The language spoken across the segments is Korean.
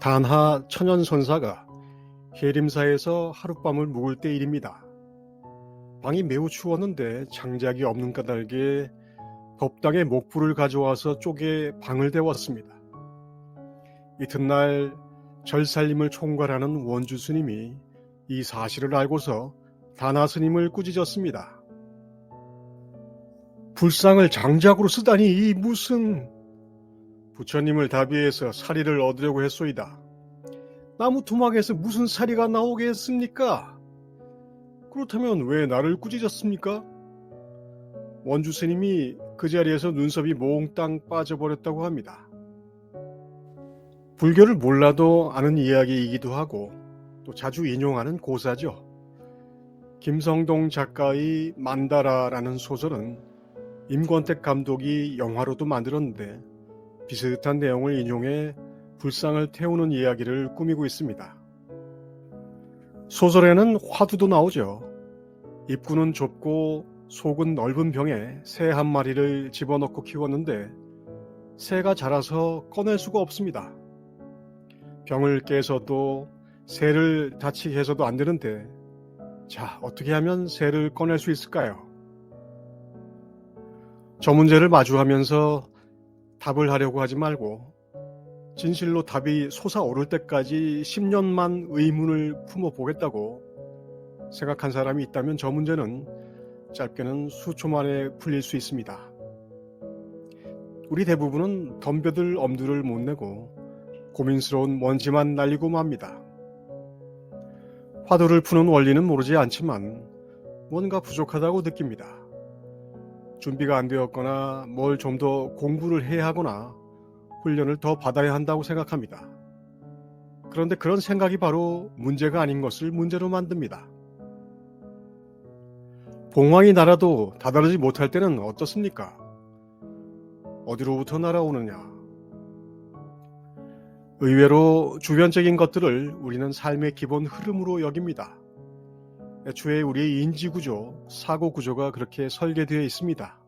단하 천연선사가 해림사에서 하룻밤을 묵을 때 일입니다. 방이 매우 추웠는데 장작이 없는 까닭에 법당에 목불을 가져와서 쪼개 방을 데웠습니다. 이튿날 절살림을 총괄하는 원주 스님이 이 사실을 알고서 단하 스님을 꾸짖었습니다. 불상을 장작으로 쓰다니 이 무슨... 부처님을 다비해서 사리를 얻으려고 했소이다. 나무 토막에서 무슨 사리가 나오겠습니까? 그렇다면 왜 나를 꾸짖었습니까? 원주 스님이 그 자리에서 눈썹이 몽땅 빠져버렸다고 합니다. 불교를 몰라도 아는 이야기이기도 하고 또 자주 인용하는 고사죠. 김성동 작가의 만다라라는 소설은 임권택 감독이 영화로도 만들었는데 비슷한 내용을 인용해 불상을 태우는 이야기를 꾸미고 있습니다. 소설에는 화두도 나오죠. 입구는 좁고 속은 넓은 병에 새 한 마리를 집어넣고 키웠는데 새가 자라서 꺼낼 수가 없습니다. 병을 깨서도 새를 다치게 해서도 안 되는데 자, 어떻게 하면 새를 꺼낼 수 있을까요? 저 문제를 마주하면서 답을 하려고 하지 말고 진실로 답이 솟아오를 때까지 10년만 의문을 품어보겠다고 생각한 사람이 있다면 저 문제는 짧게는 수초 만에 풀릴 수 있습니다. 우리 대부분은 덤벼들 엄두를 못 내고 고민스러운 먼지만 날리고 맙니다. 화두를 푸는 원리는 모르지 않지만 뭔가 부족하다고 느낍니다. 준비가 안 되었거나 뭘 좀 더 공부를 해야 하거나 훈련을 더 받아야 한다고 생각합니다. 그런데 그런 생각이 바로 문제가 아닌 것을 문제로 만듭니다. 봉황이 날아도 다다르지 못할 때는 어떻습니까? 어디로부터 날아오느냐? 의외로 주변적인 것들을 우리는 삶의 기본 흐름으로 여깁니다. 애초에 우리의 인지구조, 사고구조가 그렇게 설계되어 있습니다.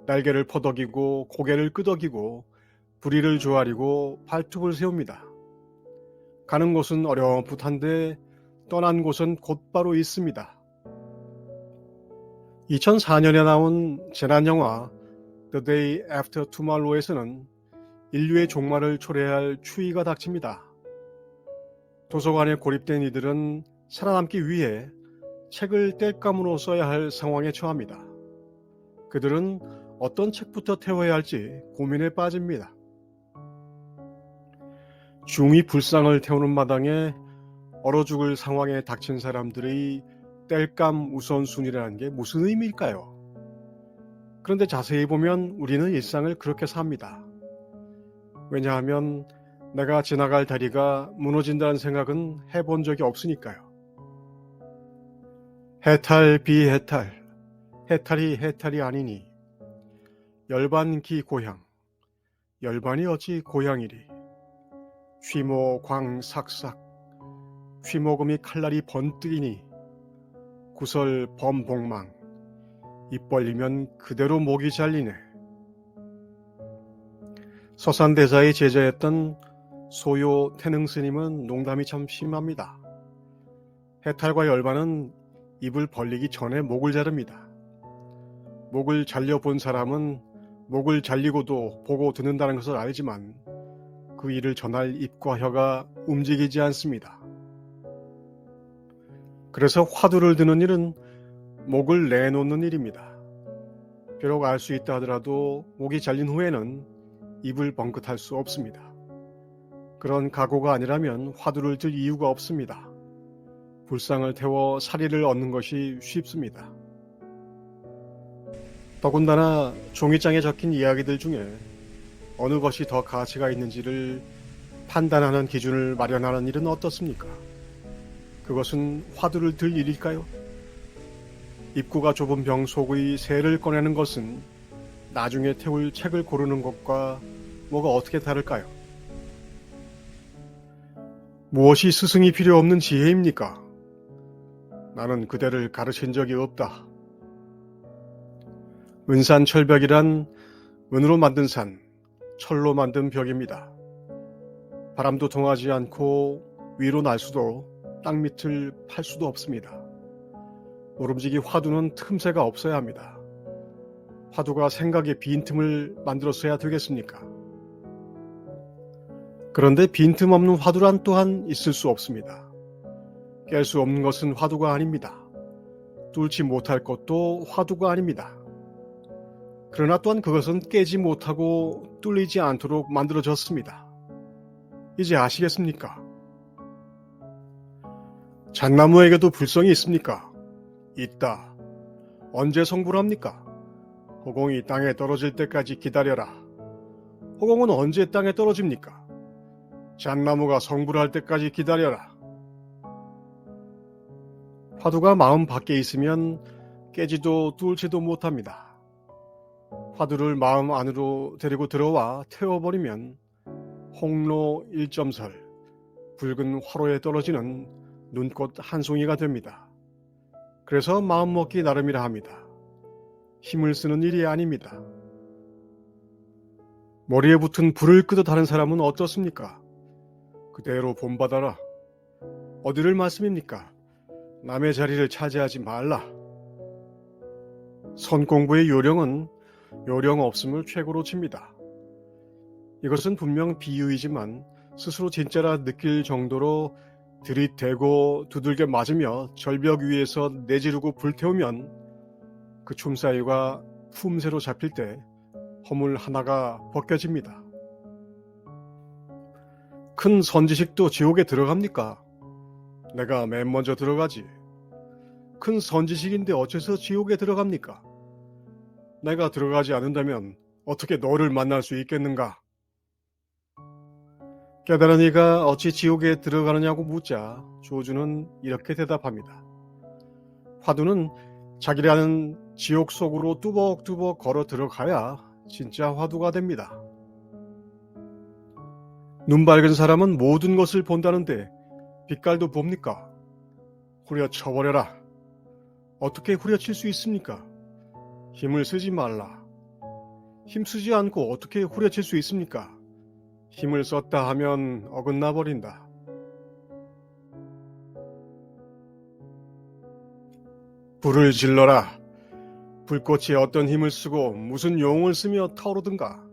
날개를 퍼덕이고 고개를 끄덕이고 부리를 조아리고 발톱을 세웁니다. 가는 곳은 어렴풋한데 떠난 곳은 곧바로 있습니다. 2004년에 나온 재난영화 The Day After Tomorrow에서는 인류의 종말을 초래할 추위가 닥칩니다. 도서관에 고립된 이들은 살아남기 위해 책을 땔감으로 써야 할 상황에 처합니다. 그들은 어떤 책부터 태워야 할지 고민에 빠집니다. 중이 불상을 태우는 마당에 얼어 죽을 상황에 닥친 사람들의 땔감 우선순위라는 게 무슨 의미일까요? 그런데 자세히 보면 우리는 일상을 그렇게 삽니다. 왜냐하면 내가 지나갈 다리가 무너진다는 생각은 해본 적이 없으니까요. 해탈 비해탈, 해탈이 해탈이 아니니 열반기 고향, 열반이 어찌 고향이리 취모 광삭삭, 취모금이 칼날이 번뜩이니 구설 범복망, 입 벌리면 그대로 목이 잘리네. 서산대사의 제자였던 소요 태능스님은 농담이 참 심합니다. 해탈과 열반은 입을 벌리기 전에 목을 자릅니다. 목을 잘려본 사람은 목을 잘리고도 보고 듣는다는 것을 알지만 그 일을 전할 입과 혀가 움직이지 않습니다. 그래서 화두를 드는 일은 목을 내놓는 일입니다. 비록 알 수 있다 하더라도 목이 잘린 후에는 입을 번긋할 수 없습니다. 그런 각오가 아니라면 화두를 들 이유가 없습니다. 불상을 태워 사리를 얻는 것이 쉽습니다. 더군다나 종이장에 적힌 이야기들 중에 어느 것이 더 가치가 있는지를 판단하는 기준을 마련하는 일은 어떻습니까? 그것은 화두를 들 일일까요? 입구가 좁은 병 속의 새를 꺼내는 것은 나중에 태울 책을 고르는 것과 뭐가 어떻게 다를까요? 무엇이 스승이 필요 없는 지혜입니까? 나는 그대를 가르친 적이 없다. 은산철벽이란 은으로 만든 산, 철로 만든 벽입니다. 바람도 통하지 않고 위로 날 수도 땅 밑을 팔 수도 없습니다. 모름지기 화두는 틈새가 없어야 합니다. 화두가 생각의 빈틈을 만들었어야 되겠습니까? 그런데 빈틈 없는 화두란 또한 있을 수 없습니다. 깰 수 없는 것은 화두가 아닙니다. 뚫지 못할 것도 화두가 아닙니다. 그러나 또한 그것은 깨지 못하고 뚫리지 않도록 만들어졌습니다. 이제 아시겠습니까? 잣나무에게도 불성이 있습니까? 있다. 언제 성불 합니까? 허공이 땅에 떨어질 때까지 기다려라. 허공은 언제 땅에 떨어집니까? 잣나무가 성불할 때까지 기다려라. 화두가 마음 밖에 있으면 깨지도 뚫지도 못합니다. 화두를 마음 안으로 데리고 들어와 태워버리면 홍로 1점설, 붉은 화로에 떨어지는 눈꽃 한 송이가 됩니다. 그래서 마음먹기 나름이라 합니다. 힘을 쓰는 일이 아닙니다. 머리에 붙은 불을 끄듯 하는 사람은 어떻습니까? 그대로 본받아라. 어디를 말씀입니까? 남의 자리를 차지하지 말라. 선공부의 요령은 요령 없음을 최고로 칩니다. 이것은 분명 비유이지만 스스로 진짜라 느낄 정도로 들이대고 두들겨 맞으며 절벽 위에서 내지르고 불태우면 그 춤사위가 품새로 잡힐 때 허물 하나가 벗겨집니다. 큰 선지식도 지옥에 들어갑니까? 내가 맨 먼저 들어가지. 큰 선지식인데 어째서 지옥에 들어갑니까? 내가 들어가지 않는다면 어떻게 너를 만날 수 있겠는가? 깨달은 이가 어찌 지옥에 들어가느냐고 묻자 조주는 이렇게 대답합니다. 화두는 자기라는 지옥 속으로 뚜벅뚜벅 걸어 들어가야 진짜 화두가 됩니다. 눈 밝은 사람은 모든 것을 본다는데 빛깔도 봅니까? 후려쳐버려라. 어떻게 후려칠 수 있습니까? 힘을 쓰지 말라. 힘쓰지 않고 어떻게 후려칠 수 있습니까? 힘을 썼다 하면 어긋나 버린다. 불을 질러라. 불꽃이 어떤 힘을 쓰고 무슨 용을 쓰며 타오르든가